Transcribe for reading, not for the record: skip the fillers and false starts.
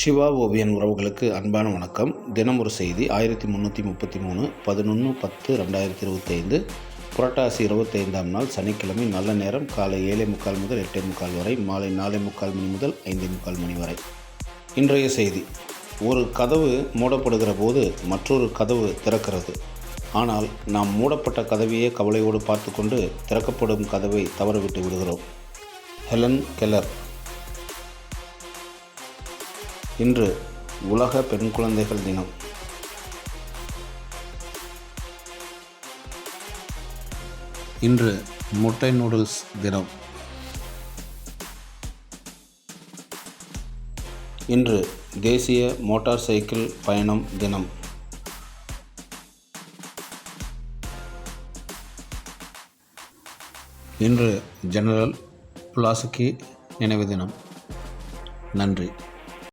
சிவா ஓவியன் உறவுகளுக்கு அன்பான வணக்கம். தினம் ஒரு செய்தி. 1333 11/10/2025 புரட்டாசி 25ஆம் நாள் சனிக்கிழமை. நல்ல நேரம் காலை 7:45 முதல் 8:45 வரை, மாலை 4:45 மணி முதல் 5:45 மணி வரை. இன்றைய செய்தி: ஒரு கதவு மூடப்படுகிற போது மற்றொரு கதவு திறக்கிறது. ஆனால் நாம் மூடப்பட்ட கதவையே கவலையோடு பார்த்து கொண்டு திறக்கப்படும் கதவை தவறவிட்டு விடுகிறோம். Helen Keller. இன்று உலக பெண் குழந்தைகள் தினம். இன்று முட்டை நூடுல்ஸ் தினம். இன்று தேசிய மோட்டார் சைக்கிள் பயணம் தினம். இன்று ஜெனரல் புலாசக்கி நினைவு தினம். நன்றி.